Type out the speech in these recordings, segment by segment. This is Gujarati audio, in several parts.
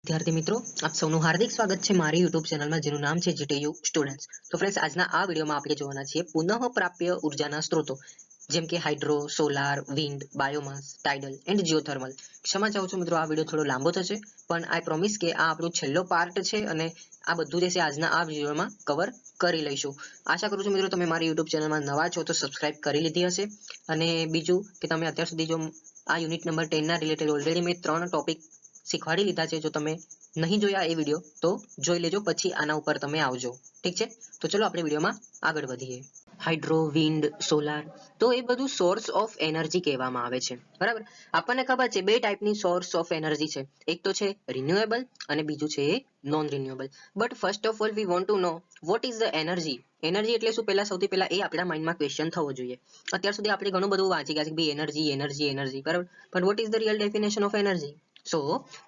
વિદ્યાર્થી મિત્રો, આપ સૌનું હાર્દિક સ્વાગત છે મારી યુટ્યુબ ચેનલમાં જેનું નામ છે જીટીયુ સ્ટુડન્ટ્સ. તો ફ્રેન્ડ્સ, આજના આ વિડીયોમાં આપણે જોવાના છીએ પુનઃપ્રાપ્ય ઉર્જાના સ્ત્રોતો જેમ કે hydro, solar, wind, biomass, tidal and geothermal. ક્ષમા ચાહું છું મિત્રો, આ વિડીયો થોડો લાંબો થશે, પણ આઈ પ્રોમિસ કે આ આપણો છેલ્લો પાર્ટ છે અને આ બધું જે છે આજના આ વિડીયોમાં કવર કરી લઈશું. આશા કરું છું મિત્રો તમે મારી યુટ્યુબ ચેનલમાં નવા છો તો સબસ્ક્રાઇબ કરી લીધી હશે, અને બીજું કે તમે અત્યાર સુધી જો આ યુનિટ નંબર 10 ના રિલેટેડ ઓલરેડી મેં 3 ટોપિક શીખવાડી લીધા છે. જો તમે નહીં જોયા એ વિડીયો તો જોઈ લેજો, પછી આના ઉપર તમે આવજો. ઠીક છે, તો ચલો આપણે વિડીયોમાં આગળ વધીએ. હાઇડ્રો, વિન્ડ, સોલાર, તો એ બધું સોર્સ ઓફ એનર્જી કહેવામાં આવે છે. બરાબર, આપણને ખબર છે બે ટાઈપની સોર્સ ઓફ એનર્જી છે. એક તો છે રિન્યુએબલ અને બીજું છે એ non renewable. But first of all we want to know what is the energy. Energy એટલે શું, સૌથી પહેલા એ આપણા માઇન્ડમાં ક્વેશ્ચન થવો જોઈએ. અત્યાર સુધી આપણે ઘણું બધું વાંચી ગયા છે કે એનર્જી એનર્જી એનર્જી, બરાબર, પણ vote is the real definition of energy? So,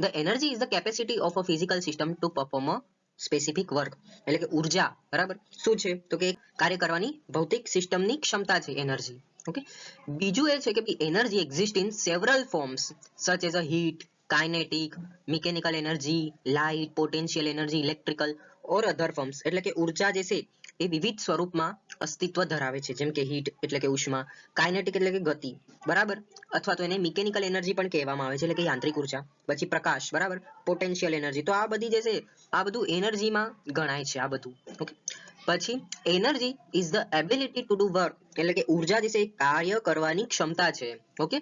the energy is the capacity of a physical system to perform a specific work. એટલે કે ઉર્જા, બરાબર, શું છે તો કે કાર્ય કરવાની ભૌતિક સિસ્ટમની ક્ષમતા છે એનર્જી. ઓકે, બીજું એ છે કે energy exist in several forms સચ એઝ અ heat, kinetic, mechanical energy, light, potential energy, electrical ઓર અધર ફોર્મ્સ. એટલે કે ઉર્જા જે છે એ વિવિધ સ્વરૂપમાં અસ્તિત્વ ધરાવે છે, જેમ કે હીટ એટલે કે ઉષ્મા, કાઇનેટિક એટલે કે ગતિ, બરાબર, અથવા તો એને મિકેનિકલ એનર્જી પણ કહેવામાં આવે છે, એટલે કે યાંત્રિક ઉર્જા, પછી પ્રકાશ, બરાબર, પોટેન્શિયલ એનર્જી. તો આ બધી જે છે આ બધું એનર્જીમાં ગણાય છે આ બધું. ઓકે, પછી energy is the ability to do work. એટલે કે ઉર્જા જે છે એ કાર્ય કરવાની ક્ષમતા છે. Okay,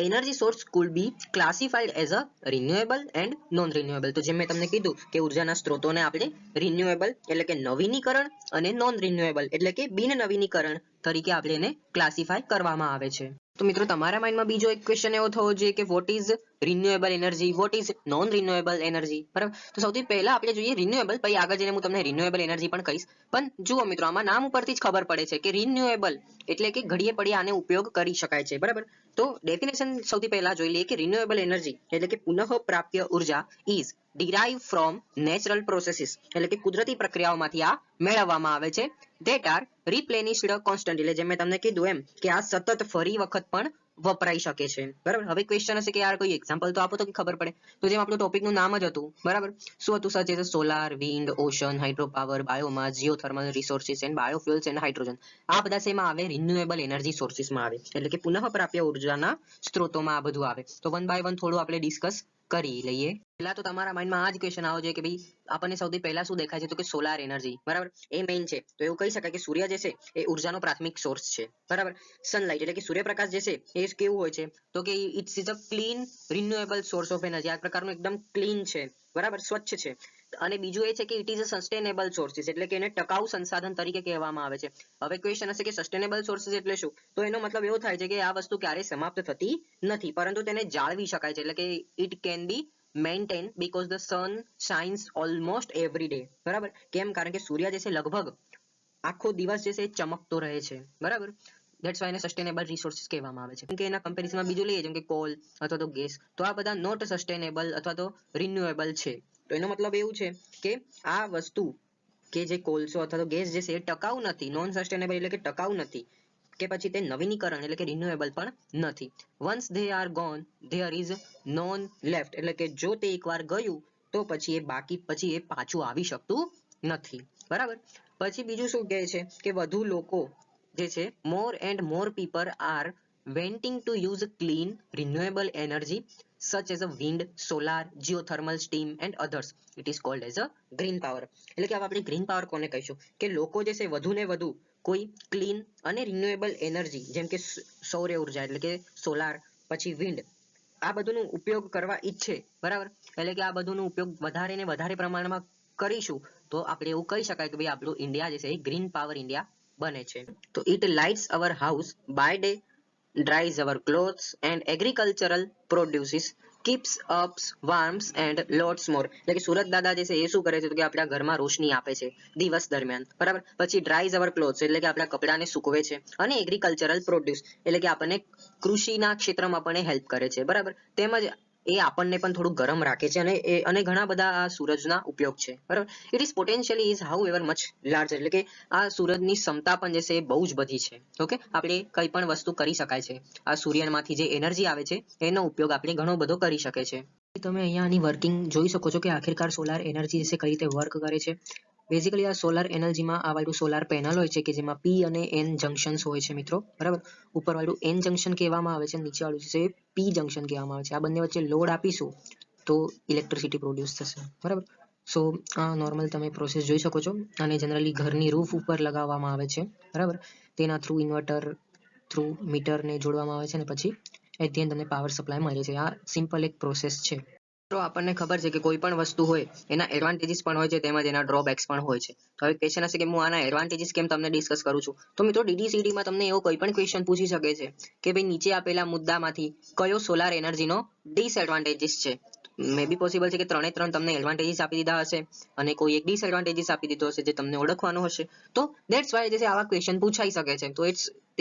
energy source food B classified as a renewable and non renewable. તો જેમ મેં તમને કીધું કે ઉર્જાના સ્ત્રોતોને આપણે રિન્યુએબલ એટલે કે નવીનીકરણ અને નોન રિન્યુએબલ એટલે કે બિન નવીનીકરણ તરીકે આપણે એને ક્લાસિફાય કરવામાં આવે છે. તો મિત્રો તમારા માઇન્ડમાં બીજો એક ક્વેશ્ચન એવો થવો જોઈએ કે what is renewable energy, what is known renewable energy, બરાબર. તો સૌથી પહેલા આપણે જોઈએ રિન્યુએબલ, પછી આગળ જઈને હું તમને રિન્યુએબલ એનર્જી પણ કહીશ. પણ જુઓ મિત્રો, આમાં નામ ઉપરથી જ ખબર પડે છે કે રિન્યુએબલ એટલે કે ઘડીએ પડીએ આને ઉપયોગ કરી શકાય છે, બરાબર. તો ડેફિનેશન સૌથી પહેલા જોઈ લઈએ કે રિન્યુએબલ એનર્જી એટલે કે પુનઃપ્રાપ્ય ઉર્જા is derive from natural processes. એટલે કે કુદરતી પ્રક્રિયાઓમાંથી આ મેળવવામાં આવે છે. That are replenished constantly. એટલે જેમ મેં તમને કીધું એમ કે આ સતત ફરી વખત પણ વપરાઈ શકે છે, બરાબર. હવે ક્વેશ્ચન હશે કે યાર કોઈ એક્ઝામ્પલ તો આપો તો ખબર પડે. તો જેમ આપણું ટોપિકનું નામ જ હતું, બરાબર, શું હતું? Such as solar, wind, ocean, hydro power, biomass, geothermal resources and biofuels and hydrogen. આ બધા શેમાં આવે? રિન્યુએબલ એનર્જી સોર્સિસમાં આવે, એટલે કે પુનઃપ્રાપ્ય ઉર્જાના સ્ત્રોતોમાં આ બધું આવે. તો વન બાય વન થોડું આપણે ડિસ્કસ કરી લઈએ. પહેલા તો તમારા માઇન્ડમાં આ જ ક્વેશ્ચન આવો જોઈએ કે ભાઈ આપણને સૌથી પહેલા શું દેખાય છે તો કે સોલાર એનર્જી, બરાબર, એ મેઇન છે. તો એવું કહી શકાય કે સૂર્ય જે છે એ ઉર્જાનો પ્રાથમિક સોર્સ છે, બરાબર. સનલાઇટ એટલે કે સૂર્યપ્રકાશ જે છે એ કેવું હોય છે તો કે it's is a clean renewable source of energy. આ પ્રકારનું એકદમ ક્લીન છે, બરાબર, સ્વચ્છ છે. અને બીજું એ છે કે it is a sustainable sources, એટલે કે એને ટકાઉ સંસાધન તરીકે કહેવામાં આવે છે. હવે ક્વેશ્ચન હશે કે સસ્ટેનેબલ સોર્સિસ એટલે શું? તો એનો મતલબ એવો થાય છે કે આ વસ્તુ ક્યારેય સમાપ્ત થતી નથી, પરંતુ તેને જાળવી શકાય છે. એટલે કે it can be maintain because the sun shines almost every day, બરાબર. કેમ? કારણ કે સૂર્ય જે છે લગભગ આખો દિવસ જે છે એ ચમકતો રહે છે, બરાબર. ધેટ્સ વાય એને સસ્ટેનેબલ રિસોર્સિસ કહેવામાં આવે છે. કેમ કે એના કમ્પેરિઝનમાં બીજું લઈએ જેમ કે કોલ અથવા તો ગેસ, તો આ બધા નોટ સસ્ટેનેબલ અથવા તો રિન્યુએબલ છે. તો એનો મતલબ એવું છે કે આ વસ્તુ કે જે કોલસો અથવા તો ગેસ જે છે એ ટકાઉ નથી, નોન સસ્ટેનેબલ એટલે કે ટકાઉ નથી, કે પછી તે નવીનીકરણ એટલે કે રિન્યુએબલ પણ નથી. Once they are gone there is none left. એટલે કે જો તે એકવાર ગયું તો પછી એ પાછું આવી શકતું નથી, બરાબર. પછી બીજું શું કહે છે કે વધુ લોકો જે છે more and more people are wanting to use clean renewable energy such as a wind, solar, geothermal, steam and others. It is called as a green power. એટલે કે આપણે ગ્રીન પાવર કોને કહીશું કે લોકો જે છે વધુ ને વધુ કોઈ ક્લીન અને રિન્યુએબલ એનર્જી જેમ કે સૌર ઉર્જા એટલે કે સોલાર, પછી વિન્ડ, આ બધુંનો ઉપયોગ કરવા ઈચ્છે, બરાબર. એટલે કે આ બધુંનો ઉપયોગ વધારે ને વધારે પ્રમાણમાં કરીશું તો આપણે એવું કહી શકાય કે ભાઈ આપણું ઇન્ડિયા જે છે એ ગ્રીન પાવર ઇન્ડિયા બને છે. તો it lights our house by day, dries our clothes and agricultural produces keeps up warms and lots more. એટલે કે સુરત દાદા જે છે એ શું કરે છે તો કે આપણા ઘરમાં રોશની આપે છે દિવસ દરમિયાન, બરાબર. પછી dries our clothes એટલે કે આપણા કપડાને સૂકવે છે, અને એગ્રીકલ્ચરલ પ્રોડ્યુસ એટલે કે આપણને કૃષિના ક્ષેત્રમાં પણ હેલ્પ કરે છે, બરાબર. તેમજ એ આપણને પણ થોડું ગરમ રાખે છે, અને ઘણા બધા આ સૂરજના ઉપયોગ છે, બરાબર. It is potentially is how ever much large. એટલે કે આ સૂરજની ક્ષમતા પણ જે છે એ બહુ જ બધી છે. ઓકે, આપણે કઈ પણ વસ્તુ કરી શકાય છે. આ સૂર્યમાંથી જે એનર્જી આવે છે એનો ઉપયોગ આપણે ઘણો બધો કરી શકે છે. તમે અહીંયા આની વર્કિંગ જોઈ શકો છો કે આખિરકાર સોલાર એનર્જી વિશે કઈ રીતે વર્ક કરે છે. બેઝિકલી આ સોલાર એનર્જીમાં આ વાળું સોલાર પેનલ હોય છે કે જેમાં P અને N જંક્શન્સ હોય છે મિત્રો, બરાબર. ઉપર વાળું N જંક્શન કહેવામાં આવે છે, નીચે વાળું છે P જંક્શન કહેવામાં આવે છે. આ બંને વચ્ચે લોડ આપીશું તો ઇલેક્ટ્રિસિટી પ્રોડ્યુસ થશે, બરાબર. સો આ નોર્મલ તમે પ્રોસેસ જોઈ શકો છો. અને જનરલી ઘરની રૂફ ઉપર લગાવવામાં આવે છે, બરાબર. તેના થ્રુ ઇન્વર્ટર થ્રુ મીટરને જોડવામાં આવે છે અને પછી એટ ધી એન્ડ તમને પાવર સપ્લાય મળે છે. આ સિમ્પલ એક પ્રોસેસ છે. તો આપણને ખબર છે કે કોઈ પણ વસ્તુ હોય એના એડવાન્ટેજીસ પણ હોય છે, તેમજ એના ડ્રોબેક્સ પણ હોય છે. તો હવે ક્વેશ્ચન હશે કે હું આના એડવાન્ટેજીસ કેમ તમને ડિસ્કસ કરું છું. તો મિત્રો DDCD માં તમને એવો કોઈ પણ ક્વેશ્ચન પૂછી શકે છે કે ભાઈ નીચે આપેલા મુદ્દામાંથી કયો સોલાર એનર્જીનો ડિસએડવાન્ટેજીસ છે. મે બી પોસિબલ છે કે ત્રણે ત્રણ તમને એડવાન્ટેજીસ આપી દીધા હશે અને કોઈ એક ડિસએડવાન્ટેજીસ આપી દીધો હશે જે તમને ઓળખવાનો હશે. તો ધેટ્સ વાય જે છે આવા ક્વેશ્ચન પૂછાઈ શકે છે. તો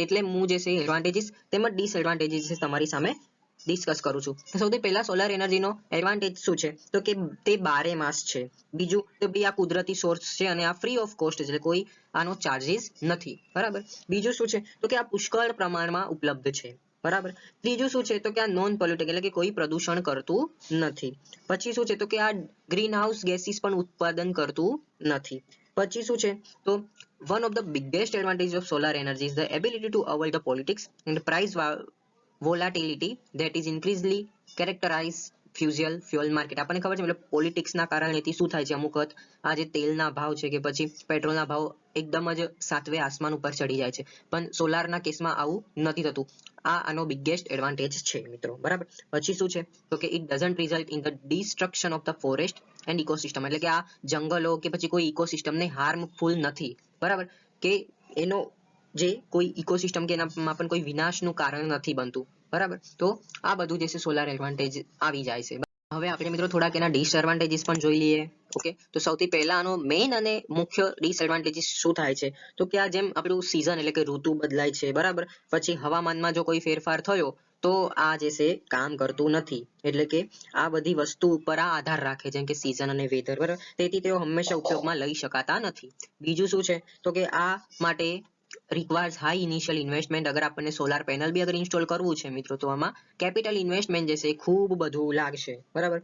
એટલે હું જે છે એડવાન્ટેજીસ તેમજ ડિસએડવાન્ટેજીસ તમારી સામે ડિસ્કસ કરું છું. સૌથી પહેલા સોલાર એનર્જીનો એડવાન્ટેજ શું છે તો કે તે 12 માસ છે. બીજું તો ભાઈ આ કુદરતી સોર્સ છે અને આ ફ્રી ઓફ કોસ્ટ છે, એટલે કોઈ આનો ચાર્જીસ નથી, બરાબર. બીજું શું છે તો કે આ પુષ્કળ પ્રમાણમાં ઉપલબ્ધ છે, બરાબર. ત્રીજું શું છે તો કે આ નોન પોલ્યુટિંગ એટલે કે કોઈ પ્રદૂષણ કરતું નથી. પછી શું છે તો કે આ ગ્રીન હાઉસ ગેસીસ પણ ઉત્પાદન કરતું નથી. પછી શું છે તો one of the biggest advantage of solar energy is the ability to avoid the politics and price volatility that is increasingly characterize fuel market. આપણને ખબર છે મતલબ પોલિટિક્સના કારણેથી શું થાય છે, અમુક વખત આ જે તેલના ભાવ છે કે પછી પેટ્રોલના ભાવ એકદમ જ સાતવે આસમાન ઉપર ચડી જાય છે, પણ સોલારના કેસમાં આવું નથી થતું. આ આનો બિગેસ્ટ એડવાન્ટેજ છે મિત્રો, બરાબર. પછી શું છે તો કે it doesn't result in the destruction of the forest and ecosystem, એટલે કે આ જંગલો કે પછી કોઈ ઇકોસિસ્ટમને હાર્મફુલ નથી, બરાબર. કે એનો જે કોઈ ઇકોસિસ્ટમ કે એનામાં પણ કોઈ વિનાશનું કારણ નથી બનતું, બરાબર. તો આ બધું જે છે સોલાર એડવાન્ટેજ આવી જાય છે. હવે આપણે મિત્રો થોડાક એના ડિસએડવાન્ટેજીસ પણ જોઈ લઈએ. ઓકે, તો સૌથી પહેલા આનો મેઇન અને મુખ્ય ડિસએડવાન્ટેજીસ શું થાય છે તો કે આ જેમ આપણું સીઝન એટલે કે ઋતુ બદલાય છે, બરાબર. પછી હવામાનમાં જો કોઈ ફેરફાર થયો તો આ જે છે કામ કરતું નથી, એટલે કે આ બધી વસ્તુ ઉપર આ આધાર રાખે જેમ કે સીઝન અને વેધર, બરાબર. તેથી તેઓ હંમેશા ઉપયોગમાં લઈ શકાતા નથી. બીજું શું છે તો કે આ માટે requires high initial investment. અગર આપણને સોલાર પેનલ બી અગર ઇન્સ્ટોલ કરવું છે મિત્રો તો આમાં કેપિટલ ઇન્વેસ્ટમેન્ટ જે છે એ ખૂબ બધું લાગશે, બરાબર.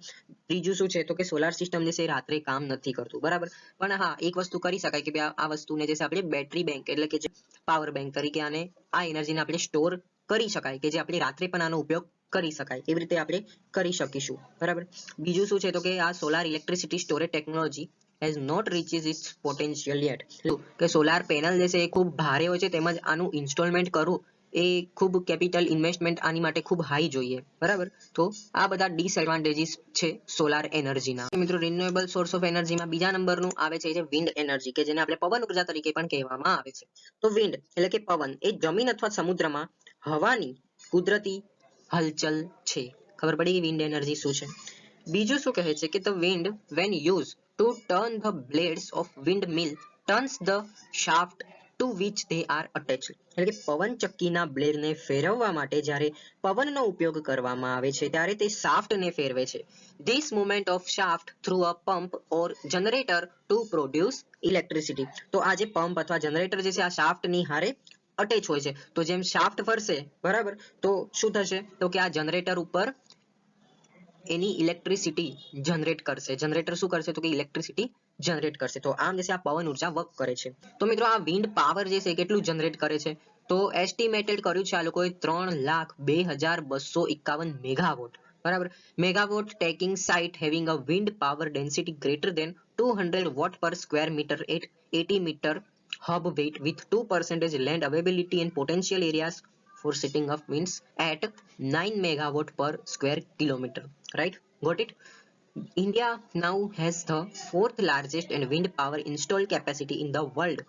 ત્રીજું શું છે તો કે સોલાર સિસ્ટમ જે છે એ રાત્રે કામ નથી કરતું, બરાબર. પણ હા એક વસ્તુ કરી શકાય કે આ વસ્તુને જે છે આપણે બેટરી બેંક એટલે કે જે પાવર બેંક તરીકે આને આ એનર્જીને આપણે સ્ટોર કરી શકાય કે જે આપણે રાત્રે પણ આનો ઉપયોગ કરી શકાય એવી રીતે આપણે કરી શકીશું, બરાબર. બીજું શું છે તો કે આ solar electricity storage technology has not reached its potential yet. કે સોલાર પેનલ જે છે એ ખૂબ ભારે હોય છે, તેમજ આનું ઇન્સ્ટોલમેન્ટ કરવું એ ખૂબ કેપિટલ ઇન્વેસ્ટમેન્ટ આની માટે ખૂબ હાઈ જોઈએ, બરાબર. તો આ બધા ડિસએડવાન્ટેજીસ છે સોલાર એનર્જીના. મિત્રો રિન્યુએબલ સોર્સ ઓફ એનર્જીમાં બીજા નંબરનું આવે છે વિન્ડ એનર્જી કે જેને આપણે પવન ઉર્જા તરીકે પણ કહેવામાં આવે છે. તો વિન્ડ એટલે કે પવન એ જમીન અથવા સમુદ્રમાં હવાની કુદરતી હલચલ છે. ખબર પડી કે વિન્ડ એનર્જી શું છે. બીજું શું કહે છે કે the wind when used to turn the blades of windmill turns the shaft to which they are attached. એટલે કે પવન ચક્કીના બ્લેડને ફેરવવા માટે જ્યારે પવનનો ઉપયોગ કરવામાં આવે છે ત્યારે તે શાફ્ટને ફેરવે છે. This movement of shaft through a pump or generator to produce electricity. તો આ જે પંપ અથવા જનરેટર જે છે આ શાફ્ટની હારે અટેચ હોય છે. તો જેમ શાફ્ટ ફરશે, બરાબર, તો શું થશે તો કે આ જનરેટર ઉપર એની ઇલેક્ટ્રિસિટી જનરેટ કરશે. જનરેટર શું કરશે તો કે ઇલેક્ટ્રિસિટી જનરેટ કરશે. તો આમ જે છે આ પવન ઉર્જા વર્ક કરે છે. તો મિત્રો આ વિન્ડ પાવર જે છે કેટલું જનરેટ કરે છે તો એસ્ટિમેટેડ કર્યું છે આ લોકોએ 3,02,251 મેગાવોટ, બરાબર. Megawatt taking site having a wind power density greater than 200 watt per square metre at 80 metre hub weight with 2% land availability and potential areas for setting up winds at 9 megawatt per square kilometer. Right? Got it? India now has the fourth largest and wind power installed capacity in the world,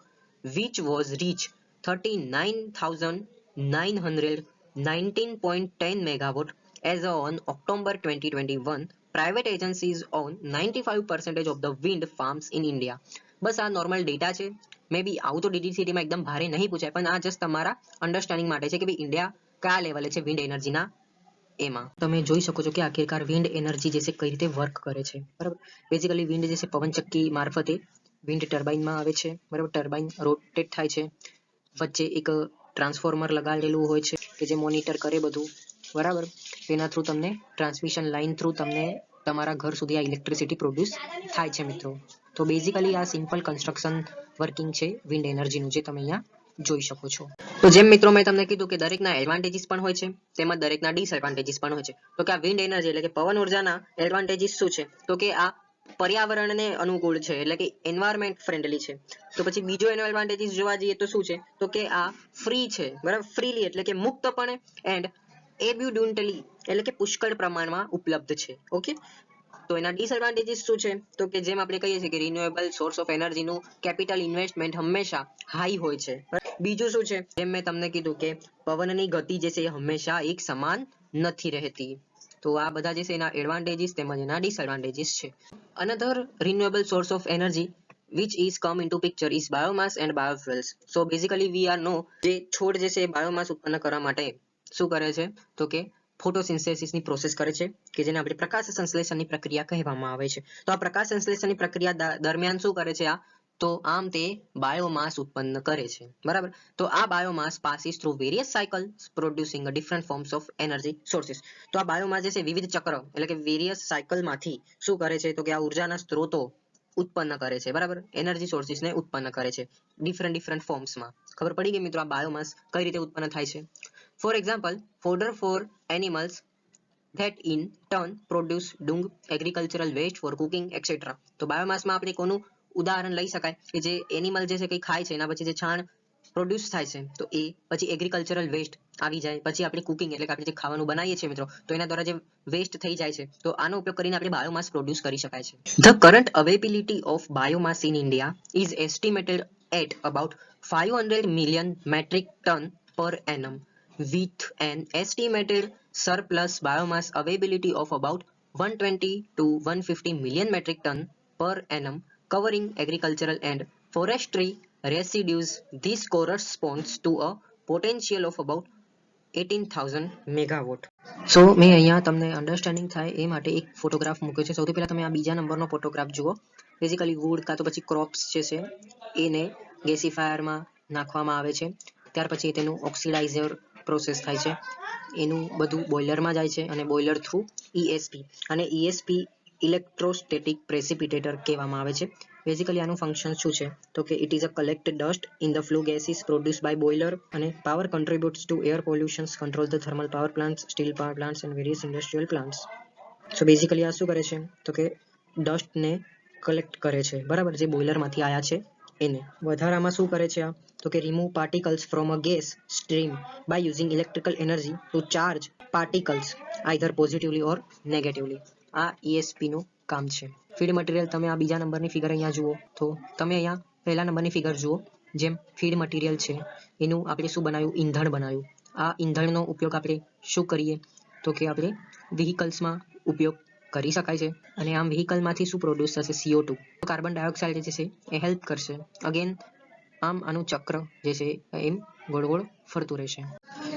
which was reached 39,919.10 megawatt as on October 2021. Private agencies own 95% of the wind farms in India. બસ આ નોર્મલ ડેટા છે. મે બી આવું તો DDCT માં એકદમ ભારે નહીં પૂછાય, પણ આ જસ્ટ તમારા અન્ડરસ્ટેન્ડિંગ માટે છે કે ભાઈ ઇન્ડિયા કયા લેવલે છે વિન્ડ એનર્જીના એમાં. તમે જોઈ શકો છો કે આખિરકાર વિન્ડ એનર્જી જે છે કઈ રીતે વર્ક કરે છે, બરાબર. બેઝિકલી વિન્ડ જે છે પવનચક્કી મારફતે વિન્ડ ટર્બાઇનમાં આવે છે, બરાબર. ટર્બાઇન રોટેટ થાય છે, વચ્ચે એક ટ્રાન્સફોર્મર લગાડેલું હોય છે કે જે મોનિટર કરે બધું, બરાબર. તેના થ્રુ તમને ટ્રાન્સમિશન લાઇન થ્રુ તમને તમારા ઘર સુધી આ ઇલેક્ટ્રિસિટી પ્રોડ્યુસ થાય છે મિત્રો. તો બેઝિકલી આ સિમ્પલ કન્સ્ટ્રક્શન વર્કિંગ છે વિન્ડ એનર્જીનું, જે તમે અહીંયા જોઈ શકો છો. તો જેમ મિત્રો મેં તમને કીધું કે દરેકના એડવાન્ટેજીસ પણ હોય છે, તેમજ દરેકના ડિસએડવાન્ટેજીસ પણ હોય છે. તો કે આ વિન્ડ એનર્જી એટલે કે પવન ઉર્જાના એડવાન્ટેજીસ શું છે? તો કે આ પર્યાવરણને અનુકૂળ છે, એટલે કે એન્વાયરમેન્ટ ફ્રેન્ડલી છે. તો પછી બીજો એનો એડવાન્ટેજીસ જોવા જઈએ તો શું છે? તો કે આ ફ્રી છે, બરાબર, ફ્રીલી એટલે કે મુક્તપણે, એન્ડ એબ્યુડન્ટલી એટલે કે પુષ્કળ પ્રમાણમાં ઉપલબ્ધ છે. ઓકે. તો એના ડિસએડવાન્ટેજીસ શું છે? તો કે જેમ આપણે કહીએ છીએ કે રિન્યુએબલ સોર્સ ઓફ એનર્જીનું કેપિટલ ઇન્વેસ્ટમેન્ટ હંમેશા હાઈ હોય છે. બીજું શું છે? જેમ મેં તમને કીધું કે પવનની ગતિ જે છે એ હંમેશા એક સમાન નથી રહેતી. તો આ બધા જે છે એના એડવાન્ટેજીસ તેમજ એના ડિસએડવાન્ટેજીસ છે. Another renewable source of energy which is come into picture is biomass and biofuels. So basically we are know જે છોડ જે છે બાયોમાસ ઉત્પન્ન કરવા માટે શું કરે છે? તો કે ફોટોસિન્થેસિસની પ્રોસેસ કરે છે, કે જેને આપણે પ્રકાશ સંશ્લેષણની પ્રક્રિયા કહેવામાં આવે છે. તો આ પ્રકાશ સંશ્લેષણની પ્રક્રિયા દરમિયાન શું કરે છે? તો આમ તે બાયોમાસ ઉત્પન્ન કરે છે, બરાબર. તો આ biomass passes through various cycles producing a different forms of energy sources. તો આ બાયોમાસ જે છે વિવિધ ચક્ર એટલે કે વેરિયસ સાયકલમાંથી શું કરે છે? તો કે આ ઉર્જાના સ્ત્રોતો ઉત્પન્ન કરે છે, બરાબર. એનર્જી સોર્સિસને ઉત્પન્ન કરે છે ડિફરન્ટ ફોર્મ્સમાં. ખબર પડી ગઈ મિત્રો આ બાયોમાસ કઈ રીતે ઉત્પન્ન થાય છે? For example, fodder for animals that in turn produce dung, agricultural waste for cooking, etc. તો બાયોમાસમાં આપણે કોનું ઉદાહરણ લઈ શકાય કે જે એનિમલ જે છે કંઈ ખાય છે, એના પછી જે છાણ પ્રોડ્યુસ થાય છે, તો એ પછી એગ્રીકલ્ચરલ વેસ્ટ આવી જાય, પછી આપણે કુકિંગ એટલે કે આપણે જે ખાવાનું બનાવીએ છીએ મિત્રો, તો એના દ્વારા જે વેસ્ટ થઈ જાય છે, તો આનો ઉપયોગ કરીને આપણે બાયોમાસ પ્રોડ્યુસ કરી શકાય છે. The current availability of biomass in India is estimated at about 500 million metric ton per annum, with an estimated surplus biomass availability of about 120 to 150 million metric ton per annum, covering agricultural and forestry residues. This corresponds to a potential of about 18,000 megawatt. સો મેં અહીંયા તમને અન્ડરસ્ટેન્ડિંગ થાય એ માટે એક ફોટોગ્રાફ મૂક્યો છે. સૌથી પહેલા તમે આ બીજા નંબરનો ફોટોગ્રાફ જુઓ. બેઝિકલી વુડ કાં તો પછી ક્રોપ્સ જે છે એને ગેસીફાયરમાં નાખવામાં આવે છે, ત્યાર પછી તેનું ઓક્સિડાઇઝર પ્રોસેસ થાય છે, એનું બધું બોઇલરમાં જાય છે, અને બોઇલર થ્રુ ESP, અને ESP ઇલેક્ટ્રોસ્ટેટિક પ્રેસિપિટેટર કહેવામાં આવે છે. બેઝિકલી આનું ફંક્શન શું છે? તો કે it is a collect dust in the flue gases produce by boiler, અને power contributes to air pollutions, control the thermal power plants, steel power plants and various industrial plants. So basically આ શું કરે છે? તો કે ડસ્ટને કલેક્ટ કરે છે, બરાબર, જે બોઇલરમાંથી આવ્યા છે એને. વધારામાં શું કરે છે? તો કે remove particles from a gas stream by using electrical energy to charge particles either positively or negatively. આ ESP નું કામ છે. ફીડ મટીરિયલ તમે આ બીજા નંબરની ફિગર અહીંયા જુઓ, તો તમે અહીંયા પહેલા નંબરની ફિગર જુઓ. જેમ ફીડ મટીરિયલ છે એનું આપણે શું બનાવ્યું? ઈંધણ બનાવ્યું. આ ઈંધણનો ઉપયોગ આપણે શું કરીએ? તો કે આપણે વ્હીકલ્સમાં ઉપયોગ કરી શકાય છે, અને આમ વ્હીકલમાંથી શું પ્રોડ્યુસ થશે? CO2. કાર્બન ડાયોક્સાઇડ જે છે એ હેલ્પ કરશે. અગેન આમ આનું ચક્ર જે છે એમ ગોળ ગોળ ફરતું રહેશે.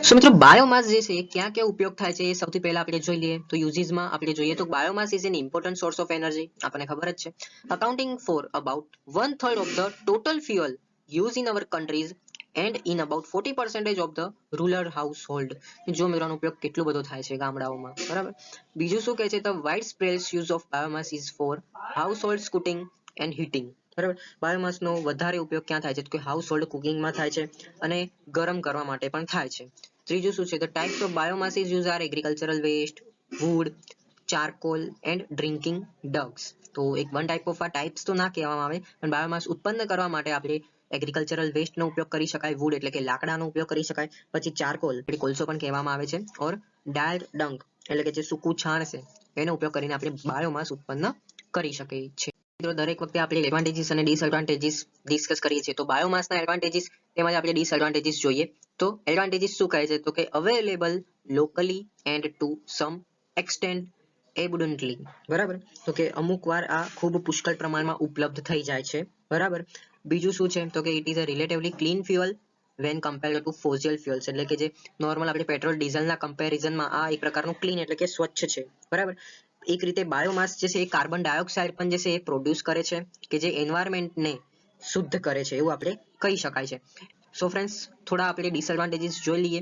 સો મિત્રો બાયોમાસ જે છે ક્યાં ક્યાં ઉપયોગ થાય છે એ સૌથી પહેલા આપણે જોઈ લઈએ. તો યુઝીસમાં આપણે જોઈએ તો biomass is an important source of energy, આપણને ખબર જ છે. Accounting for about 1/3 of the total fuel use in our countries and in about 40% of the rural household. જો મિત્રોનો ઉપયોગ કેટલો બધો થાય છે ગામડાઓમાં, બરાબર. બીજું શું કહે છે? The wide spread use of biomass is four household cooking and heating. બરાબર. બાયોમાસનો વધારે ઉપયોગ ક્યાં થાય છે? તો કે હાઉસહોલ્ડ કુકિંગમાં થાય છે, અને ગરમ કરવા માટે પણ થાય છે. ત્રીજું શું છે? The types of biomass is use are agricultural waste, wood, charcoal and drinking dugs. તો એક વન ટાઈપ ઓફ આ ટાઈપ્સ તો ના કહેવામાં આવે, પણ બાયોમાસ ઉત્પન્ન કરવા માટે આપણે એગ્રીકલ્ચરલ વેસ્ટનો ઉપયોગ કરી શકાય, વુડ એટલે કે લાકડાનો ઉપયોગ કરી શકાય, પછી ચારકોલ એટલે કોલસો પણ કહેવામાં આવે છે, ઓર ડાયડ ડંક એટલે કે જે સૂકું છાણ છે એનો ઉપયોગ કરીને આપણે બાયોમાસ ઉત્પન્ન કરી શકીએ છીએ. મિત્રો દરેક વખતે આપણે એડવાન્ટેજીસ અને ડિસએડવાન્ટેજીસ ડિસ્કસ કરીએ છીએ, તો બાયોમાસના એડવાન્ટેજીસ તેમજ આપણે ડિસએડવાન્ટેજીસ જોઈએ. તો એડવાન્ટેજીસ શું કહે છે? તો કે available locally and to some extent abundantly, બરાબર. તો કે અમુક વાર આ ખૂબ પુષ્કળ પ્રમાણમાં ઉપલબ્ધ થઈ જાય છે, બરાબર. બીજું શું છે? તો કે it is a relatively clean fuel when compared to fossil fuels, એટલે કે જે નોર્મલ આપણે પેટ્રોલ ડીઝલના કમ્પેરિઝનમાં આ એક પ્રકારનું ક્લીન એટલે કે સ્વચ્છ છે, બરાબર. એક રીતે બાયોમાસ જે છે એ કાર્બન ડાયોક્સાઇડ પણ જે છે એ પ્રોડ્યુસ કરે છે, કે જે એન્વાયરમેન્ટને શુદ્ધ કરે છે એવું આપણે કહી શકાય છે. સો ફ્રેન્ડ્સ થોડા આપણે ડિસએડવાન્ટેજીસ જોઈ લઈએ.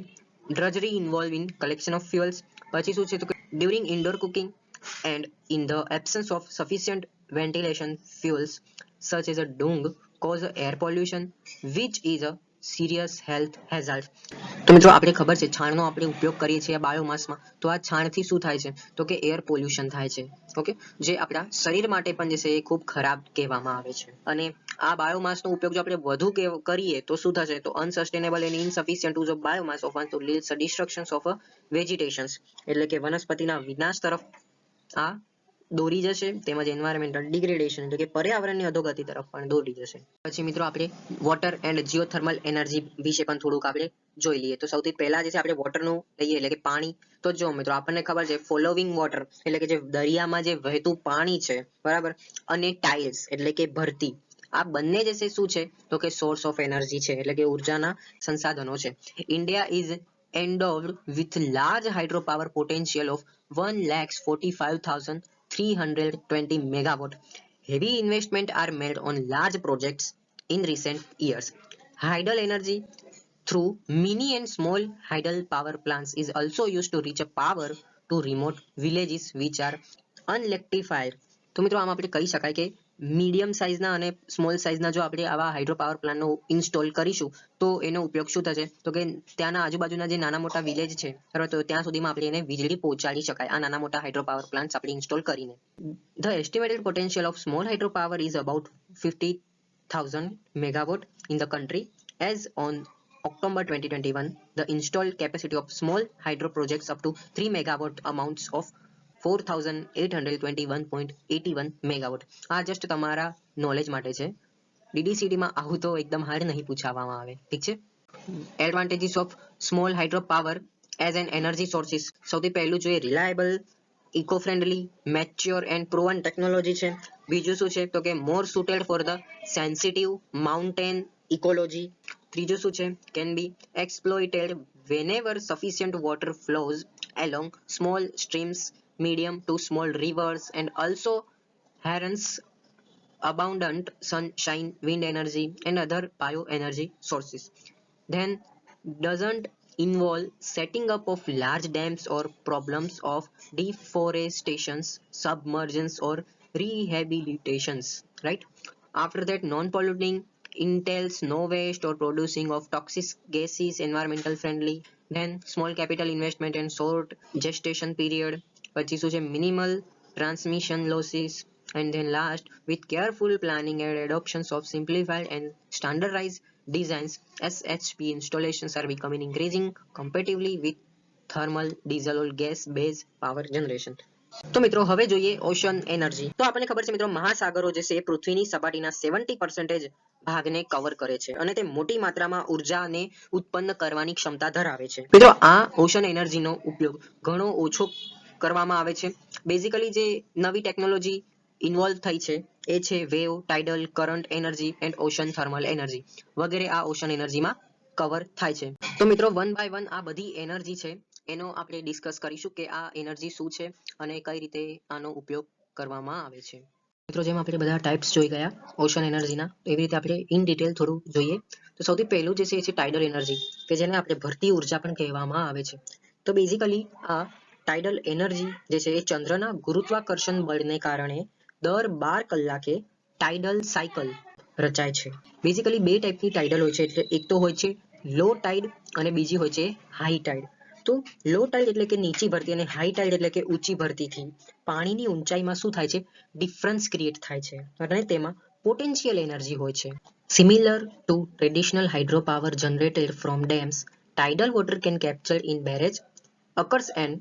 ડ્રજરી ઇન્વોલ્વ ઇન કલેક્શન ઓફ ફ્યુઅલ્સ. પછી શું છે? તો કે during indoor cooking and in the absence of sufficient ventilation, fuels such as a dung cause air pollution, which is a serious health hazard. તો મિત્રો આપણે ખબર છે છાણનો આપણે ઉપયોગ કરીએ છીએ બાયોમાસમાં, તો આ છાણથી શું થાય છે તો કે એર પોલ્યુશન થાય છે. ઓકે, જે આપણા શરીર માટે પણ જે છે એ ખૂબ ખરાબ કહેવામાં આવે છે. અને આ બાયોમાસનો ઉપયોગ જો આપણે વધુ કરીએ તો શું થશે તો unsustainable and insufficient use of biomass of to leads destructions of vegetations, એટલે કે વનસ્પતિના વિનાશ તરફ આ દોરી જશે, તેમજ એન્વાયરમેન્ટલ ડિગ્રેડેશન એટલે કે પર્યાવરણની અધોગતિ તરફ પણ દોરી જશે. પછી મિત્રો આપણે વોટર એન્ડ જીઓથર્મલ એનર્જી વિશે પણ થોડુંક આપણે જોઈ લઈએ. તો સૌથી પહેલા જે છે આપણે વોટરનું લઈએ એટલે કે પાણી. તો જો મિત્રો આપણને ખબર છે ફોલોવિંગ વોટર એટલે કે જે દરિયામાં જે વહેતું પાણી છે બરાબર, અને ટાઇલ્સ એટલે કે ભરતી, આ બંને જે છે શું છે તો કે સોર્સ ઓફ એનર્જી છે, એટલે કે ઉર્જાના સંસાધનો છે. India is endowed with large hydropower potential of 1,45,320 megawatt. Heavy investment are made on large projects in recent years. Hydel energy through mini and small hydel power plants is also used to reach a power to remote villages which are unelectrified. તો મિત્રો આમ આપણે કહી શકાય કે મીડિયમ સાઇઝના અને સ્મોલ સાઇઝના જો આપણે આવા હાઇડ્રો પાવર પ્લાન્ટનો ઇન્સ્ટોલ કરીશું તો એનો ઉપયોગ શું થશે તો કે ત્યાંના આજુબાજુના જે નાના મોટા વિલેજ છે બરાબર, તો ત્યાં સુધીમાં આપણે એને વીજળી પહોંચાડી શકાય આ નાના મોટા હાઇડ્રો પાવર પ્લાન્ટ્સ આપણે ઇન્સ્ટોલ કરીને. The estimated potential of small hydro power is about 50,000 megawatt in the country. As on October 2021, the installed capacity of small hydro projects up to 3 megawatt amounts of 4,821.81 megawatt. આ જસ્ટ તમારા નોલેજ માટે છે. ડીડીસીટીમાં આવું તો એકદમ હાર્ડ નહીં પૂછાવવામાં આવે, ઠીક છે. Advantages of small hydro power as an energy sources. સૌથી પહેલું જોઈએ reliable, eco friendly, mature and proven technology છે. બીજું શું છે તો કે more suited for the sensitive mountain ecology. ત્રીજું શું છે can be exploited whenever sufficient water flows along small streams, medium to small rivers, and also harness abundant sunshine, wind energy, and other bioenergy sources. Then doesn't involve setting up of large dams or problems of deforestations, submergence, or rehabilitations, right? After that, non-polluting, entails no waste or producing of toxic gases, environmental friendly. Then small capital investment and short gestation period. પછી શું છે minimal transmission losses. And then last, with careful planning and adoptions of simplified and standardized designs, SHP installations are becoming increasing competitively with thermal, diesel or gas based power generation. તો મિત્રો હવે જોઈએ ઓશન એનર્જી. તો આપણને ખબર છે મિત્રો મહાસાગરો જે છે એ પૃથ્વીની સપાટીના 70% ભાગને કવર કરે છે અને તે મોટી માત્રામાં ઉર્જાને ઉત્પન્ન કરવાની ક્ષમતા ધરાવે છે. મિત્રો આ ઓશન એનર્જીનો ઉપયોગ ઘણો ઓછો કરવામાં આવે છે. બેઝિકલી જે નવી ટેકનોલોજી ઇન્વોલ્વ થઈ છે એ છે wave, tidal, current energy and ocean thermal energy વગેરે આ ઓશન એનર્જીમાં કવર થાય છે. તો મિત્રો વન બાય વન આ બધી એનર્જી છે એનો આપણે ડિસ્કસ કરીશું કે આ એનર્જી શું છે અને કઈ રીતે આનો ઉપયોગ કરવામાં આવે છે. મિત્રો જેમ આપણે બધા ટાઈપ્સ જોઈ ગયા ઓશન એનર્જીના, તો એવી રીતે આપણે ઇન ડિટેલ થોડું જોઈએ. તો સૌથી પહેલું જે છે એ છે ટાઇડલ એનર્જી, કે જેને આપણે ભરતી ઉર્જા પણ કહેવામાં આવે છે. તો બેઝિકલી આ ટાઇડલ એનર્જી જે છે એ ચંદ્રના ગુરુત્વાકર્ષણ બળને કારણે દર 12 કલાકે ટાઇડલ સાયકલ રચાય છે. બેઝિકલી બે ટાઈપની ટાઇડલ હોય છે, એટલે એક તો હોય છે લો ટાઇડ અને બીજી હોય છે હાઈ ટાઇડ. તો લો ટાઇડ એટલે કે નીચી ભરતી અને હાઈ ટાઇડ એટલે કે ઊંચી ભરતીથી પાણીની ઊંચાઈમાં શું થાય છે ડિફરન્સ ક્રિએટ થાય છે અને તેમાં પોટેન્શિયલ એનર્જી હોય છે. Similar two traditional hydro power generated from dams, tidal water can capture in barrage occurs and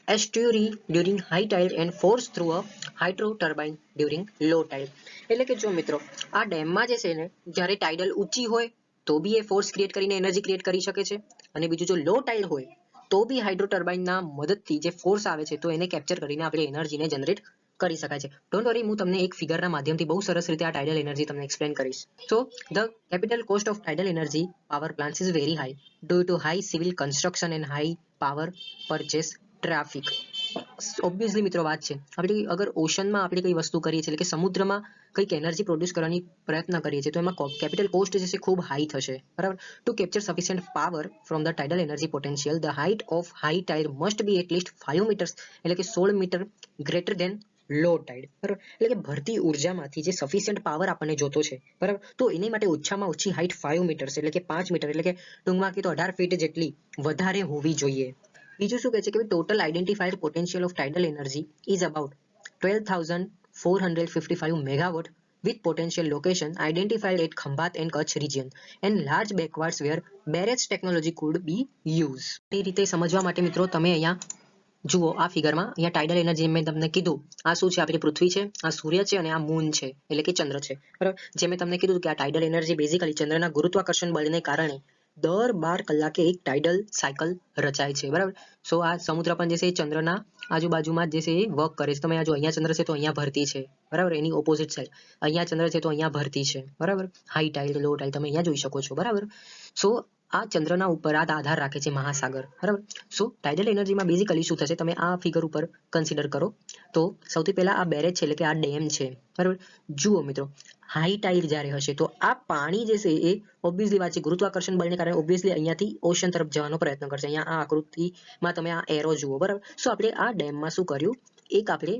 estuary during high tide and force through a hydro turbine during low tide. એટલે કે જો મિત્રો આ ડેમમાં જે છે ને જ્યારે ટાઇડલ ઊંચી હોય તો બી એ ફોર્સ ક્રિએટ કરીને એનર્જી ક્રિએટ કરી શકે છે, અને બીજું જો લો ટાઇડ હોય તો બી હાઇડ્રો ટર્બાઇનના મદદથી જે ફોર્સ આવે છે તો એને કેપ્ચર કરીને આપણે એનર્જીને જનરેટ કરી શકાય છે. ડોન્ટ વરી, હું તમને એક ફિગરના માધ્યમથી બહુ સરસ રીતે આ ટાઇડલ એનર્જી તમને એક્સપ્લેન કરીશ. So the capital cost of tidal energy power plants is very high due to high civil construction and high power purchase traffic. Obviously મિત્રો વાત છે આપણે અગર ઓશનમાં આપણે કઈ વસ્તુ કરીએ છીએ એટલે કે સમુદ્રમાં કંઈક એનર્જી પ્રોડ્યુસ કરવાની પ્રયત્ન કરીએ છીએ તો એમાં કેપિટલ કોસ્ટ જે છે ખૂબ હાઈ થશે બરાબર. To capture sufficient power from the tidal energy potential the height of high tide must be at least 5 meters એટલે કે 16 meter greater than low tide બરાબર. એટલે કે ભરતી ઉર્જામાંથી જે સફિશિયન્ટ પાવર આપણને જોતો છે બરાબર તો એની માટે ઓછામાં ઓછી હાઇટ 5 મીટર્સ એટલે કે 5 મીટર એટલે કે ટૂંકમાં કીધું 18 ફીટ જેટલી વધારે હોવી જોઈએ. બીજું શું કહે છે કે total identified potential of tidal energy is about 12,455 megawatt with potential location identified at Khambat and Kutch region and large backwards where barrage technology could be used. એ રીતે સમજવા માટે મિત્રો તમે અહીંયા જુઓ આ ફિગરમાં અહીંયા ટાઇડલ એનર્જી મેં તમને કીધું આ શું છે આપણી પૃથ્વી છે આ સૂર્ય છે અને આ મૂન છે એટલે કે ચંદ્ર છે બરાબર. જે મેં તમને કીધું કે આ ટાઇડલ એનર્જી બેઝિકલી ચંદ્રના ગુરુત્વાકર્ષણ બળને કારણે દર 12 કલાકે એક ટાઇડલ સાયકલ રચાય છે બરાબર. સો આ સમુદ્ર પણ જે છે એ ચંદ્રના આજુબાજુમાં જે છે એ વર્ક કરે છે. તમે જો અહીંયા ચંદ્ર છે તો અહીંયા ભરતી છે બરાબર એની ઓપોઝિટ સાઈડ અહીંયા ચંદ્ર છે તો અહીંયા ભરતી છે બરાબર. હાઈ ટાઇડ લો ટાઇડ તમે અહીંયા જોઈ શકો છો બરાબર. સો આ ચંદ્રના ઉપર આ આધાર રાખે છે મહાસાગર બરાબર. સો ટાઇડલ એનર્જીમાં બેઝિકલી શું થશે તમે આ ફિગર ઉપર કન્સિડર કરો તો સૌથી પહેલા આ બેરેજ છે એટલે કે આ ડેમ છે બરાબર. જુઓ મિત્રો હાઈ ટાઇડ જ્યારે હશે તો આ પાણી જે છે એ ઓબ્વિયસલી વાત છે ગુરુત્વાકર્ષણ બળને કારણે ઓબ્વિયસલી અહીંયાથી ઓશન તરફ જવાનો પ્રયત્ન કરશે. અહીંયા આ આકૃતિમાં તમે આ એરો જુઓ બરાબર. સો આપણે આ ડેમમાં શું કર્યું એક આપણે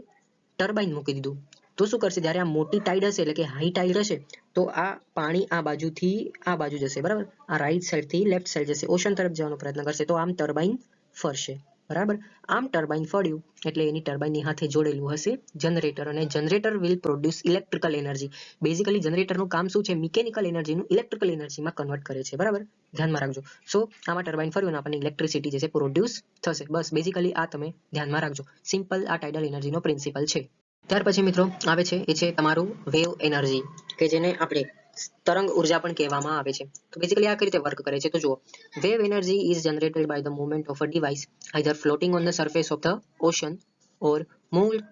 ટર્બાઇન મૂકી દીધું તો શું કરશે જ્યારે આ મોટી ટાઇડ હશે એટલે કે હાઈ ટાઇડ હશે તો આ પાણી આ બાજુથી આ બાજુ જશે બરાબર. આ રાઈટ સાઈડથી લેફ્ટ સાઈડ જશે ઓશન તરફ જવાનો પ્રયત્ન કરશે તો આમ ટર્બાઇન ફરશે બરાબર. આમ ટર્બાઇન ફર્યું એટલે એની ટર્બાઇનની હાથે જોડેલું હશે જનરેટર અને generator will produce electrical energy. Basically જનરેટરનું કામ શું છે મિકેનિકલ એનર્જીનું ઇલેક્ટ્રિકલ એનર્જીમાં કન્વર્ટ કરે છે બરાબર. ધ્યાનમાં રાખજો. સો આમાં ટર્બાઇન ફર્યું અને આપણને ઇલેક્ટ્રિસિટી જે છે પ્રોડ્યુસ થશે બસ બેઝિકલી આ તમે ધ્યાનમાં રાખજો. સિમ્પલ આ ટાઇડલ એનર્જીનો પ્રિન્સિપલ છે. ત્યાર પછી મિત્રો આવે છે એ છે તમારું વેવ એનર્જી કે જેને આપણે તરંગ ઉર્જા પણ કહેવામાં આવે છે. તો બેઝિકલી આ કઈ રીતે વર્ક કરે છે તો જુઓ wave energy is generated by the movement of a device either floating on the surface of the ocean or moved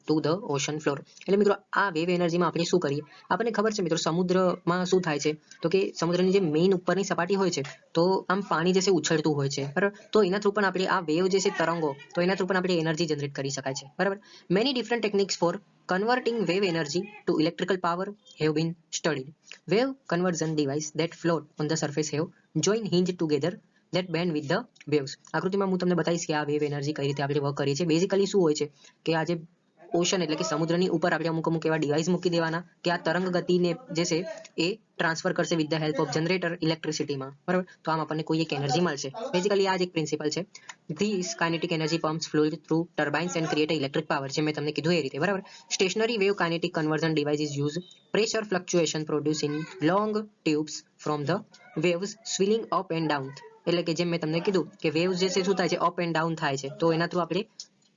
to the ocean floor. એટલે મિત્રો આ વેવ એનર્જીમાં આપણે શું કરીએ આપણને ખબર છે મિત્રો સમુદ્રમાં શું થાય છે તો કે સમુદ્રની જે મેઇન ઉપરની સપાટી હોય છે તો આમ પાણી જે છે ઉછળતું હોય છે બરાબર. તો એના થ્રુ પણ આપણે આ વેવ જે છે તરંગો તો એના થ્રુ પણ આપણે એનર્જી જનરેટ કરી શકાય છે બરાબર. Many different techniques for converting wave energy to electrical power have been studied. Wave conversion device that float on the surface have joined hinge together that bend with the waves. આકૃતિમાં હું તમને બતાવીશ કે આ વેવ એનર્જી કઈ રીતે આપણે વર્ક કરીએ છીએ. બેઝિકલી શું હોય છે કે આ જે ઓશન એટલે કે સમુદ્રની ઉપર આપણે અમુક એવા ડિવાઇસ મૂકી દેવાના કે આ તરંગ ગતિને જે છે એ ટ્રાન્સફર કરશે with the help of generator ઇલેક્ટ્રિસિટીમાં બરાબર. તો આમ આપણને કોઈ એક એનર્જી મળશે. બેઝિકલી આ જ એક પ્રિન્સિપલ છે. These kinetic energy pumps fluid through turbines and create electric power જે મેં તમને કીધું એ રીતે બરાબર. Stationary wave kinetic conversion devices use pressure fluctuation producing long tubes from the waves swirling up and down. એટલે કે જેમ મેં તમને કીધું કે વેવ્સ જે છે શું થાય છે અપ એન્ડ ડાઉન થાય છે તો એના થ્રુ આપણે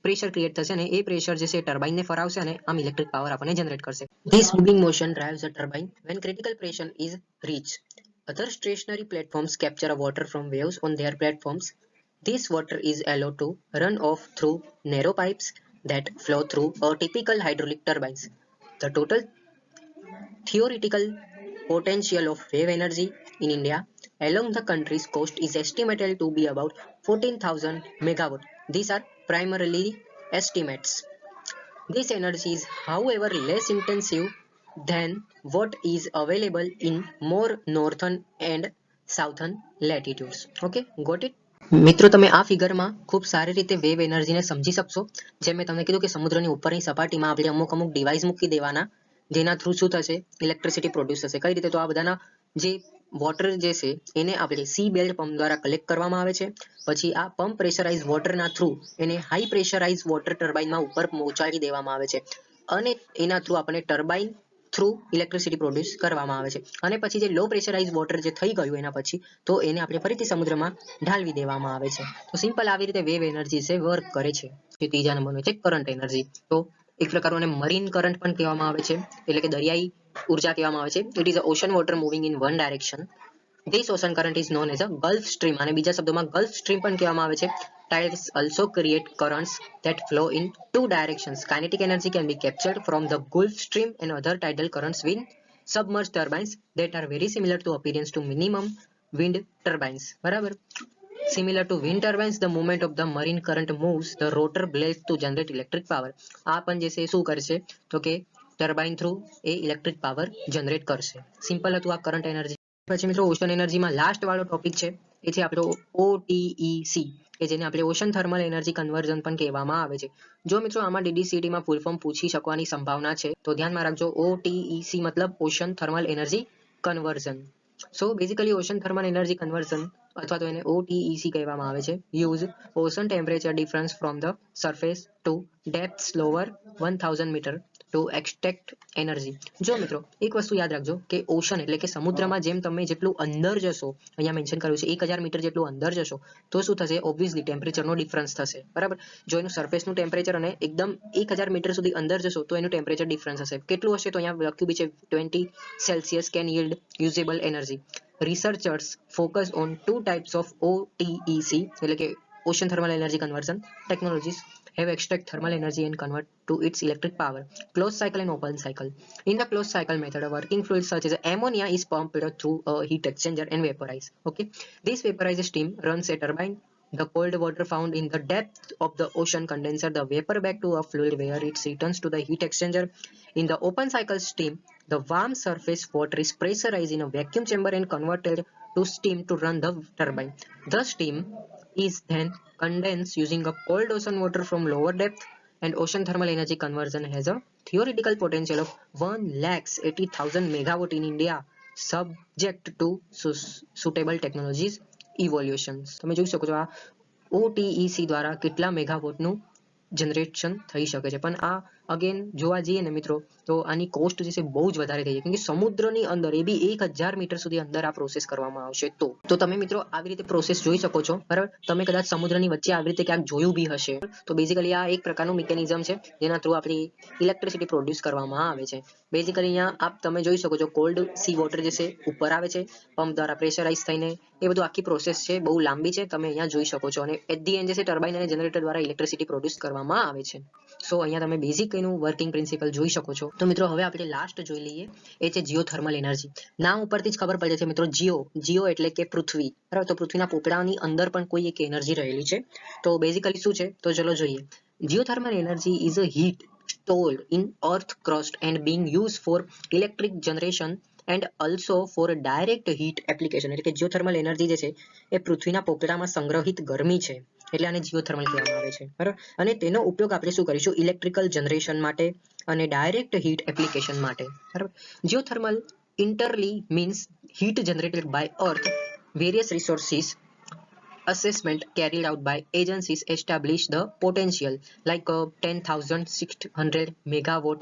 પ્રેશર ક્રિએટ થશે અને એ પ્રેશર જે છે ટર્બાઇનને ફરાવશે અને આમ ઇલેક્ટ્રિક પાવર આપણને જનરેટ કરશે. This moving motion drives a turbine when critical pressure is reached. Other stationary platforms capture water from waves on their platforms. This water is allowed to run off through narrow pipes that flow through a typical hydraulic turbines. The total theoretical potential of wave energy in India along the country's coast is estimated to be about 14,000 megawatt. These are primarily estimates. This energy is, however, less intensive than what is available in more northern and southern latitudes. Okay, got it? મિત્રો તમે આ ફિગરમાં ખૂબ સારી રીતે વેવ એનર્જીને સમજી શકશો. જેમ મેં તમને કીધું કે સમુદ્રની ઉપરની સપાટીમાં આપણે અમુક ડિવાઇસ મૂકી દેવાના જેના થ્રુ શું થશે ઇલેક્ટ્રિસિટી પ્રોડ્યુસ થશે. કઈ રીતે તો આ બધાના જે વોટર જે છે એને આપણે સી બેલ્ટ પંપ દ્વારા કલેક્ટ કરવામાં આવે છે. પછી આ પંપ પ્રેશરાઇઝ વોટરના થ્રુ એને હાઈ પ્રેશરાઇઝ વોટર ટર્બાઇનમાં ઉપર પહોંચાડી દેવામાં આવે છે અને એના થ્રુ આપણને ટર્બાઇન થ્રુ ઇલેક્ટ્રિસિટી પ્રોડ્યુસ કરવામાં આવે છે. અને પછી જે લો પ્રેશરાઇઝ વોટર જે થઈ ગયું એના પછી તો એને આપણે ફરીથી સમુદ્રમાં ઢાળવી દેવામાં આવે છે. તો સિમ્પલ આવી રીતે વેવ એનર્જી છે વર્ક કરે છે. જે ત્રીજા નંબરનો છે કરંટ એનર્જી. તો એક પ્રકારનો મરીન કરંટ પણ કહેવામાં આવે છે એટલે કે દરિયાઈ ઉર્જા કહેવામાં આવે છે. It is a ocean water moving in one direction. This ocean current is known as a Gulf Stream અને બીજા શબ્દોમાં Gulf Stream પણ કહેવામાં આવે છે. Tides also create currents that flow in two directions. Kinetic energy can be captured from the Gulf Stream and other tidal currents with submerged turbines that are very similar to appearance to minimum wind turbines. બરાબર. Similar to wind turbines, the movement of the marine current moves the rotor blades to generate electric power. આ પણ જે છે શું કરશે તો કે ટર્બાઇન થ્રુ એ ઇલેક્ટ્રિક પાવર જનરેટ કરશે. સિમ્પલ હતું આ કરંટ એનર્જી. પછી મિત્રો ઓશન એનર્જીમાં લાસ્ટ વાળો ટોપિક છે એ છે આપણો ઓટીઈસી કે જેને આપણે ઓશન થર્મલ એનર્જી કન્વર્ઝન પણ કહેવામાં આવે છે. જો મિત્રો આમાં DDCT માં ફૂલ ફોર્મ પૂછી શકવાની સંભાવના છે તો ધ્યાનમાં રાખજો. ઓટીઈસી મતલબ ocean thermal energy conversion. So basically ocean thermal energy conversion અથવા તો એને OTEC કહેવામાં આવે છે. Use ocean temperature difference from the surface to depths lower 1000 metre to extract energy. જો મિત્રો એક વસ્તુ યાદ રાખજો કે ઓશન એટલે કે સમુદ્રમાં જેમ તમે જેટલું અંદર જશો, અહીંયા મેન્શન કર્યું છે 1000 મીટર જેટલું અંદર જશો તો શું થશે, ઓબ્વિયસલી ટેમ્પરેચરનો ડિફરન્સ થશે, બરાબર. જો એનું સરફેસનું ટેમ્પરેચર અને એકદમ 1000 મીટર સુધી અંદર જશો તો એનું ટેમ્પરેચર ડિફરન્સ હશે. કેટલું હશે તો અહીંયા લખ્યું બી છે 20 Celsius can yield usable energy. Researchers focus on two types of OTEC, એટલે કે ocean thermal energy conversion technologies have extract thermal energy and convert to its electric power. Closed cycle and open cycle. In the closed cycle method, a working fluid such as ammonia is pumped through a heat exchanger and vaporized. Okay, this vaporized steam runs a turbine. The cold water found in the depth of the ocean condenses the vapor back to a fluid where it returns to the heat exchanger. In the open cycle steam, the warm surface water is pressurized in a vacuum chamber and converted to steam to run the turbine. The steam is then condensed using a cold ocean water from lower depth, and ocean thermal energy conversion has a theoretical potential of 1,80,000 megawatt in India, subject to suitable technologies evolutions. તમે જોઈ શકો છો આ OTEC દ્વારા કેટલા મેગાવોટનું જનરેશન થઈ શકે છે. પણ આ અગેન જોવા જઈએ ને મિત્રો તો આની કોસ્ટ જે છે બહુ જ વધારે થઈ જાય, કેમ કે સમુદ્રની અંદર એ બી 1000 મીટર સુધી અંદર આ પ્રોસેસ કરવામાં આવશે. તો તમે મિત્રો આવી રીતે પ્રોસેસ જોઈ શકો છો, બરાબર. તમે કદાચ સમુદ્રની વચ્ચે આવી રીતે ક્યાંક જોયું બી હશે. તો બેઝિકલી આ એક પ્રકારનું મિકેનિઝમ છે જેના થ્રુ આપણી ઇલેક્ટ્રિસિટી પ્રોડ્યુસ કરવામાં આવે છે. બેઝિકલી અહીંયા આપ તમે જોઈ શકો છો કોલ્ડ સી વોટર જે છે ઉપર આવે છે પંપ દ્વારા પ્રેશરાઇઝ થઈને, એ બધું આખી પ્રોસેસ છે, બહુ લાંબી છે, તમે અહીંયા જોઈ શકો છો. અને એટ ધી એન્ડ જે છે ટર્બાઇન અને જનરેટર દ્વારા ઇલેક્ટ્રિસિટી પ્રોડ્યુસ કરવામાં આવે છે. સો અહીંયા તમે બેઝિક એનું વર્કિંગ પ્રિન્સિપલ જોઈ શકો છો. તો મિત્રો હવે આપણે લાસ્ટ જોઈ લઈએ, એ છે જીઓથર્મલ એનર્જી. નામ ઉપરથી જ ખબર પડે છે મિત્રો, જીઓ એટલે કે પૃથ્વી, બરાબર. તો પૃથ્વીના પોપડાની અંદર પણ કોઈ એક એનર્જી રહેલી છે. તો બેઝિકલી શું છે તો ચલો જોઈએ. Geothermal energy is a heat stored in earth crust and being used for electric generation and also for direct heat application. એટલે કે જીઓથર્મલ એનર્જી જે છે એ પૃથ્વીના પોપડામાં સંગ્રહિત ગરમી છે, એટલે આને જીઓથર્મલ કહેવામાં આવે છે, બરાબર. અને તેનો ઉપયોગ આપણે શું કરીશું, ઇલેક્ટ્રિકલ જનરેશન માટે અને ડાયરેક્ટ હીટ એપ્લિકેશન માટે, બરાબર. Geothermal entirely means heat generated by earth, various resources assessment carried out by agencies establish the potential like 10,600 megawatt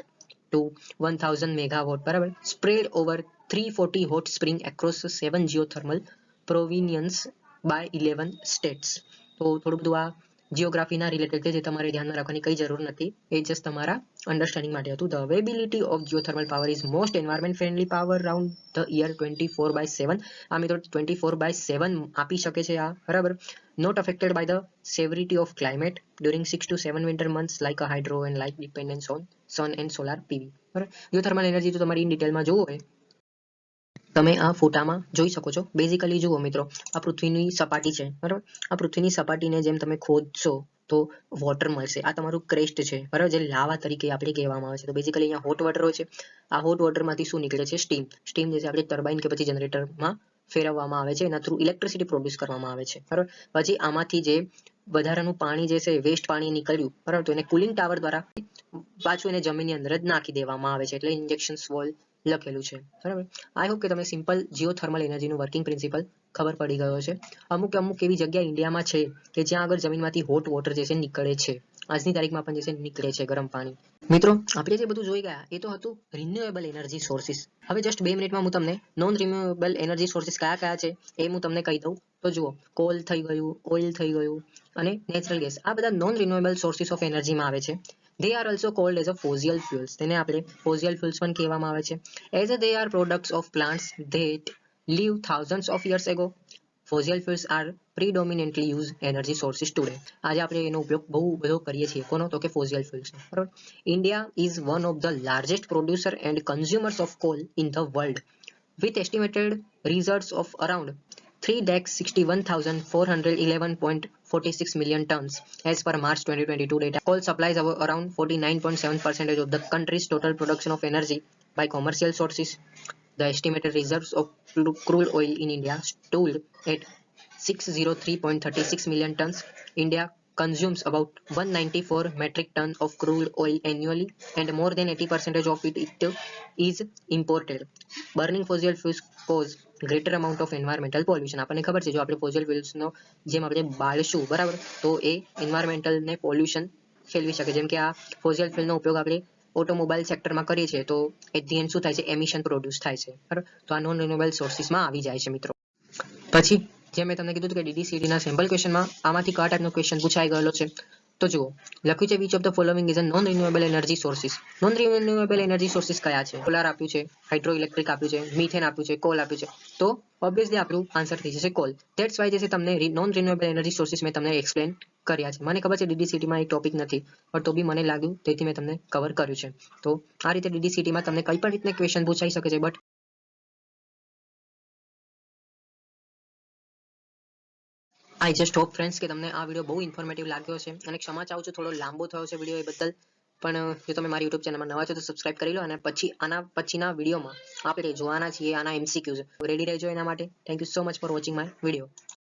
to 1,000 megawatt, બરાબર, spread over 340 hot spring across 7 geothermal provinces by 11 states. તો થોડું બધું આ જીઓગ્રાફીના રિલેટેડ છે જે તમારે ધ્યાનમાં રાખવાની કઈ જરૂર નથી, એ જસ્ટ તમારા અન્ડરસ્ટેન્ડિંગ માટે હતું. The availability of geothermal power is most environment friendly power round the year 24/7. આ મિત્રો 24/7 આપી શકે છે આ, બરાબર. Not affected by the severity of climate during 6 to 7 winter months like a hydro and light dependence on sun and solar PV. બરાબર. જીઓથર્મલ એનર્જી તો તમારી ઇન ડિટેલમાં જોવું હોય તમે આ ફોટામાં જોઈ શકો છો. બેઝિકલી જુઓ મિત્રો, આ પૃથ્વીની સપાટી છે, બરાબર. આ પૃથ્વીની સપાટીને જેમ તમે ખોદશો તો વોટર મળશે. આ તમારું ક્રેસ્ટ છે, બરાબર, જે લાવા તરીકે આપણે કહેવામાં આવે છે. તો બેઝિકલી અહીંયા હોટ વોટર હોય છે. આ હોટ વોટરમાંથી શું નીકળે છે, સ્ટીમ. સ્ટીમ જે છે આપણે ટર્બાઇન કે પછી જનરેટરમાં ફેરવવામાં આવે છે, એના થ્રુ ઇલેક્ટ્રિસિટી પ્રોડ્યુસ કરવામાં આવે છે, બરાબર. પછી આમાંથી જે વધારાનું પાણી જે છે વેસ્ટ પાણી નીકળ્યું, બરાબર, તો એને કુલિંગ ટાવર દ્વારા પાછું એને જમીનની અંદર જ નાખી દેવામાં આવે છે, એટલે ઇન્જેક્શન વોલ લખેલું છે, બરાબર. આઈ હોપ કે તમે સિમ્પલ જીઓથર્મલ એનર્જીનું વર્કિંગ પ્રિન્સિપલ ખબર પડી ગયો છે. અમુક એવી જગ્યા ઇન્ડિયામાં છે કે જ્યાં આગળ જમીનમાંથી હોટ વોટર જે છે નીકળે છે. આજની તારીખમાં પણ જે છે નીકળે છે ગરમ પાણી. મિત્રો આપણે જે બધું જોઈ ગયા એ તો હતું રિન્યુએબલ એનર્જી સોર્સિસ. હવે જસ્ટ 2 મિનિટમાં હું તમને નોન રિન્યુએબલ એનર્જી સોર્સિસ કયા કયા છે એ હું તમને કહી દઉં. તો જુઓ, કોલ થઈ ગયું, ઓઇલ થઈ ગયું અને નેચરલ ગેસ, આ બધા નોન રિન્યુએબલ સોર્સિસ ઓફ એનર્જીમાં આવે છે. They are also called as a fossil fuels. તેને આપણે fossil fuels પણ કહેવામાં આવે છે. As they are products of plants that live thousands of years ago. Fossil fuels are predominantly used energy sources today. આજે આપણે એનો ઉપયોગ બહુ બધો કરીએ છીએ. કોનો? તો કે fossil fuels, બરાબર. India is one of the largest producer and consumers of coal in the world with estimated reserves of around 361,411.46 million tons as per March 2022 data. Coal supplies around 49.7% of the country's total production of energy by commercial sources. The estimated reserves of crude oil in India stood at 603.36 million tons. India consumes about 194 metric tons of crude oil annually, and more than 80% of it is imported. Burning fossil fuels cause greater amount of environmental pollution. આપણને ખબર છે જો આપણે ફોસિલ ફ્યુલ્સનો જેમ આપણે બાળશું બરાબર તો એ એન્વાયરમેન્ટલને પોલ્યુશન ફેલવી શકે. જેમ કે આ ફોસિલ ફ્યુલનો ઉપયોગ આપણે ઓટોમોબાઈલ સેક્ટરમાં કરીએ છીએ તો એટ ધી એન્ડ શું થાય છે, એમિશન પ્રોડ્યુસ થાય છે બરાબર. તો આ નોન રિન્યુએબલ સોર્સિસમાં આવી જાય છે મિત્રો. પછી જેમ મેં તમને કીધું હતું કે DDCTના સેમ્પલ ક્વેશ્ચનમાં આમાંથી કયા ટાઈપનો ક્વેશ્ચન પૂછાઈ ગયેલો છે તો જુઓ લખ્યું છે which of the following is a non renewable energy sources. Non renewable energy sources કયા છે? સોલાર આપ્યું છે, હાઇડ્રો ઇલેક્ટ્રિક આપ્યું છે, મિથેન આપ્યું છે, કોલ આપ્યું છે. તો ઓબ્વિયસલી આપણું આન્સર થઈ જશે કોલ. ધેટ્સ વાય જે છે તમને નોન રિન્યુએબલ એનર્જી સોર્સિસ મેં તમને એક્સપ્લેન કર્યા છે. મને ખબર છે DDCTમાં એક ટોપિક નથી પણ તો બી મને લાગ્યું તેથી મેં તમને કવર કર્યું છે. તો આ રીતે DDCTમાં તમને કઈ પણ રીતના ક્વેશ્ચન પૂછાઈ શકે છે. But I just hope friends કે તમને આ વિડીયો બહુ ઇન્ફોર્મેટિવ લાગ્યો છે અને ક્ષમા ચાહું છું થોડો લાંબો થયો છે વિડીયો એ બદલ. પણ જો તમે મારી યુટ્યુબ ચેનલમાં નવા છો તો સબસ્ક્રાઇબ કરી લો અને પછી આના પછીના વિડીયોમાં આપણે જોવાના છીએ આના MCQs. રેડી રહેજો એના માટે. Thank you so much for watching my video.